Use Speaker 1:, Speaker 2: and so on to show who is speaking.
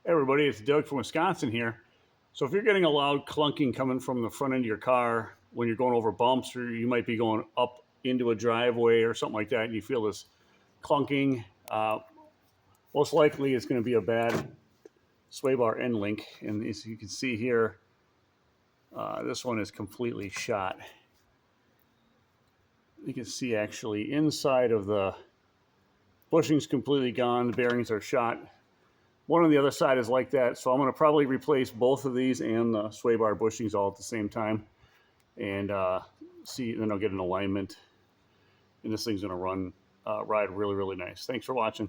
Speaker 1: Hey everybody, it's Doug from Wisconsin here. So if you're getting a loud clunking coming from the front end of your car when you're going over bumps, or you might be going up into a driveway or something like that, and you feel this clunking, most likely it's going to be a bad sway bar end link. And as you can see here, this one is completely shot. You can see actually inside of the bushing's completely gone. The bearings are shot. One on the other side is like that, so I'm going to probably replace both of these and the sway bar bushings all at the same time, and see. Then I'll get an alignment, and this thing's going to ride really, really nice. Thanks for watching.